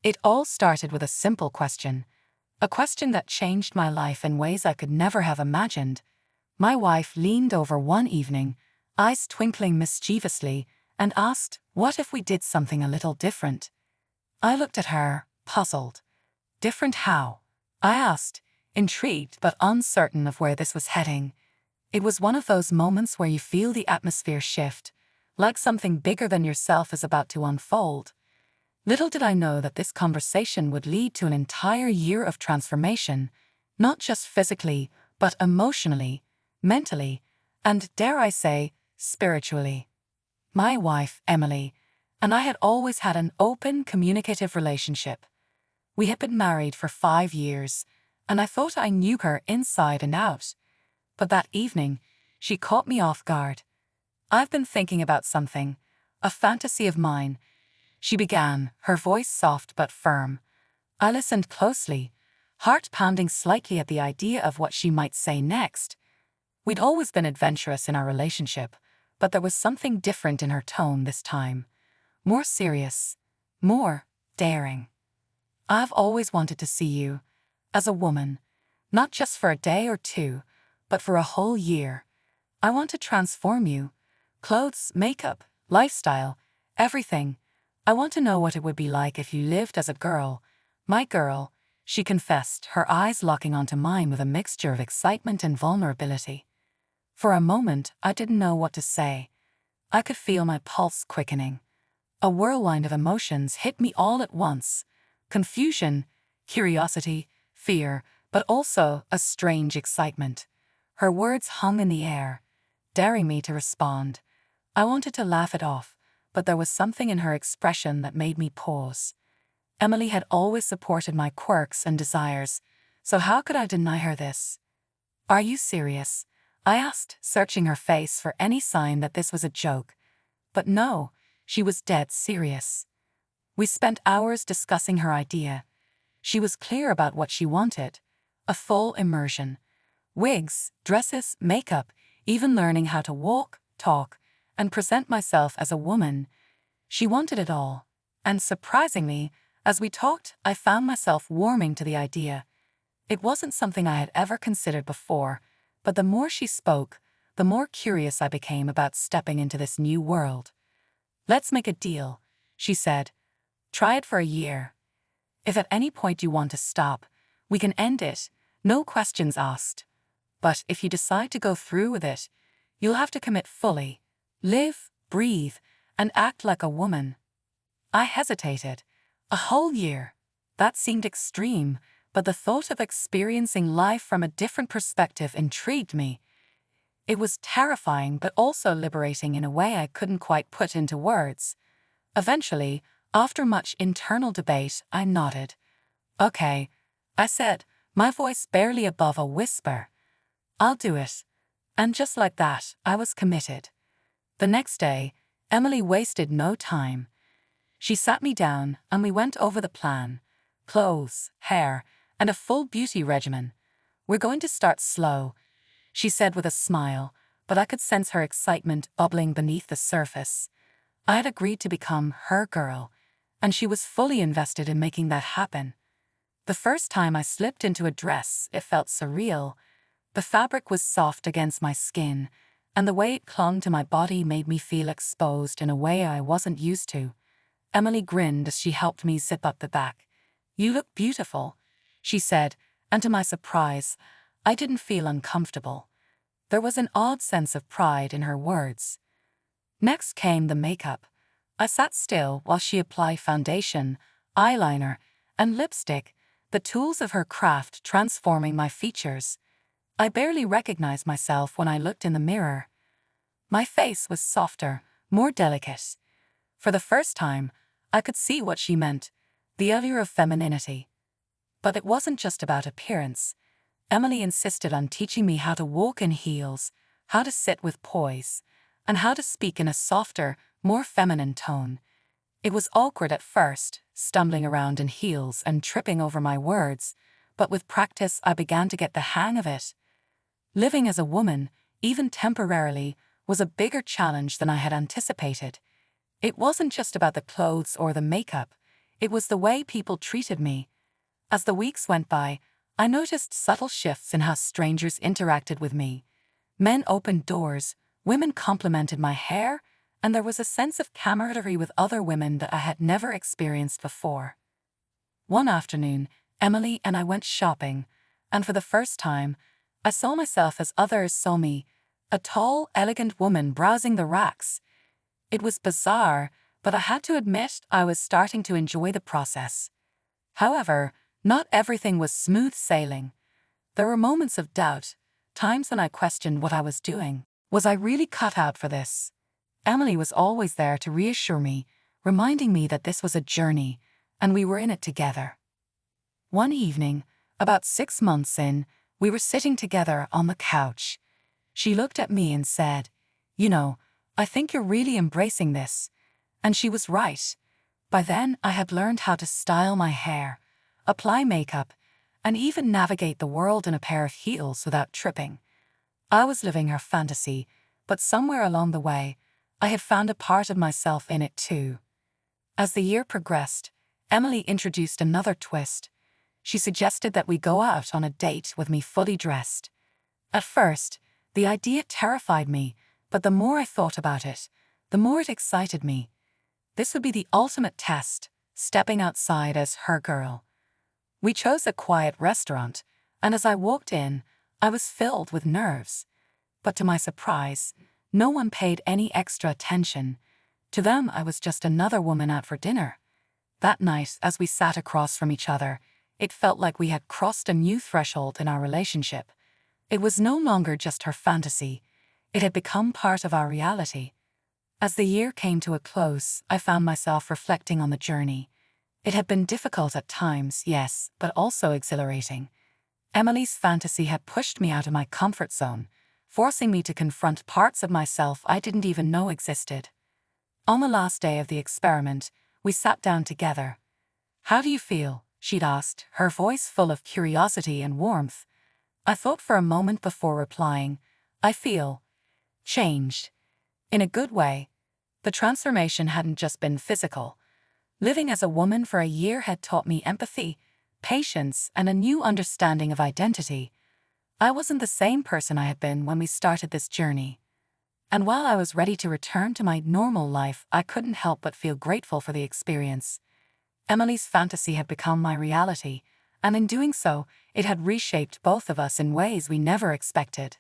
It all started with a simple question. A question that changed my life in ways I could never have imagined. My wife leaned over one evening, eyes twinkling mischievously, and asked, "What if we did something a little different?" I looked at her, puzzled. Different how? I asked, intrigued but uncertain of where this was heading. It was one of those moments where you feel the atmosphere shift, like something bigger than yourself is about to unfold. Little did I know that this conversation would lead to an entire year of transformation, not just physically, but emotionally, mentally, and, dare I say, spiritually. My wife, Emily, and I had always had an open, communicative relationship. We had been married for 5 years, and I thought I knew her inside and out. But that evening, she caught me off guard. "I've been thinking about something, a fantasy of mine," she began, her voice soft but firm. I listened closely, heart pounding slightly at the idea of what she might say next. We'd always been adventurous in our relationship, but there was something different in her tone this time. More serious, more daring. "I've always wanted to see you, as a woman, not just for a day or two, but for a whole year. I want to transform you. Clothes, makeup, lifestyle, everything. I want to know what it would be like if you lived as a girl. My girl," she confessed, her eyes locking onto mine with a mixture of excitement and vulnerability. For a moment, I didn't know what to say. I could feel my pulse quickening. A whirlwind of emotions hit me all at once. Confusion, curiosity, fear, but also a strange excitement. Her words hung in the air, daring me to respond. I wanted to laugh it off, but there was something in her expression that made me pause. Emily had always supported my quirks and desires, so how could I deny her this? "Are you serious?" I asked, searching her face for any sign that this was a joke. But no, she was dead serious. We spent hours discussing her idea. She was clear about what she wanted: a full immersion. Wigs, dresses, makeup, even learning how to walk, talk, and present myself as a woman. She wanted it all. And surprisingly, as we talked, I found myself warming to the idea. It wasn't something I had ever considered before, but the more she spoke, the more curious I became about stepping into this new world. "Let's make a deal," she said. "Try it for a year. If at any point you want to stop, we can end it, no questions asked. But if you decide to go through with it, you'll have to commit fully, live, breathe, and act like a woman." I hesitated. A whole year. That seemed extreme, but the thought of experiencing life from a different perspective intrigued me. It was terrifying but also liberating in a way I couldn't quite put into words. Eventually, after much internal debate, I nodded. "Okay," I said, my voice barely above a whisper. "I'll do it." And just like that, I was committed. The next day, Emily wasted no time. She sat me down and we went over the plan: clothes, hair, and a full beauty regimen. "We're going to start slow," she said with a smile, but I could sense her excitement bubbling beneath the surface. I had agreed to become her girl, and she was fully invested in making that happen. The first time I slipped into a dress, it felt surreal. The fabric was soft against my skin, and the way it clung to my body made me feel exposed in a way I wasn't used to. Emily grinned as she helped me zip up the back. "You look beautiful," she said, and to my surprise, I didn't feel uncomfortable. There was an odd sense of pride in her words. Next came the makeup. I sat still while she applied foundation, eyeliner, and lipstick, the tools of her craft transforming my features. I barely recognized myself when I looked in the mirror. My face was softer, more delicate. For the first time, I could see what she meant, the allure of femininity. But it wasn't just about appearance. Emily insisted on teaching me how to walk in heels, how to sit with poise, and how to speak in a softer, more feminine tone. It was awkward at first, stumbling around in heels and tripping over my words, but with practice I began to get the hang of it. Living as a woman, even temporarily, was a bigger challenge than I had anticipated. It wasn't just about the clothes or the makeup. It was the way people treated me. As the weeks went by, I noticed subtle shifts in how strangers interacted with me. Men opened doors, women complimented my hair, and there was a sense of camaraderie with other women that I had never experienced before. One afternoon, Emily and I went shopping, and for the first time, I saw myself as others saw me, a tall, elegant woman browsing the racks. It was bizarre, but I had to admit I was starting to enjoy the process. However, not everything was smooth sailing. There were moments of doubt, times when I questioned what I was doing. Was I really cut out for this? Emily was always there to reassure me, reminding me that this was a journey, and we were in it together. One evening, about 6 months in, we were sitting together on the couch. She looked at me and said, "You know, I think you're really embracing this." And she was right. By then, I had learned how to style my hair, apply makeup, and even navigate the world in a pair of heels without tripping. I was living her fantasy, but somewhere along the way, I had found a part of myself in it too. As the year progressed, Emily introduced another twist. She suggested that we go out on a date with me fully dressed. At first, the idea terrified me, but the more I thought about it, the more it excited me. This would be the ultimate test, stepping outside as her girl. We chose a quiet restaurant, and as I walked in, I was filled with nerves. But to my surprise, no one paid any extra attention. To them, I was just another woman out for dinner. That night, as we sat across from each other, it felt like we had crossed a new threshold in our relationship. It was no longer just her fantasy. It had become part of our reality. As the year came to a close, I found myself reflecting on the journey. It had been difficult at times, yes, but also exhilarating. Emily's fantasy had pushed me out of my comfort zone, forcing me to confront parts of myself I didn't even know existed. On the last day of the experiment, we sat down together. "How do you feel?" she'd asked, her voice full of curiosity and warmth. I thought for a moment before replying. "I feel changed. In a good way." The transformation hadn't just been physical. Living as a woman for a year had taught me empathy, patience, and a new understanding of identity. I wasn't the same person I had been when we started this journey. And while I was ready to return to my normal life, I couldn't help but feel grateful for the experience. Emily's fantasy had become my reality, and in doing so, it had reshaped both of us in ways we never expected.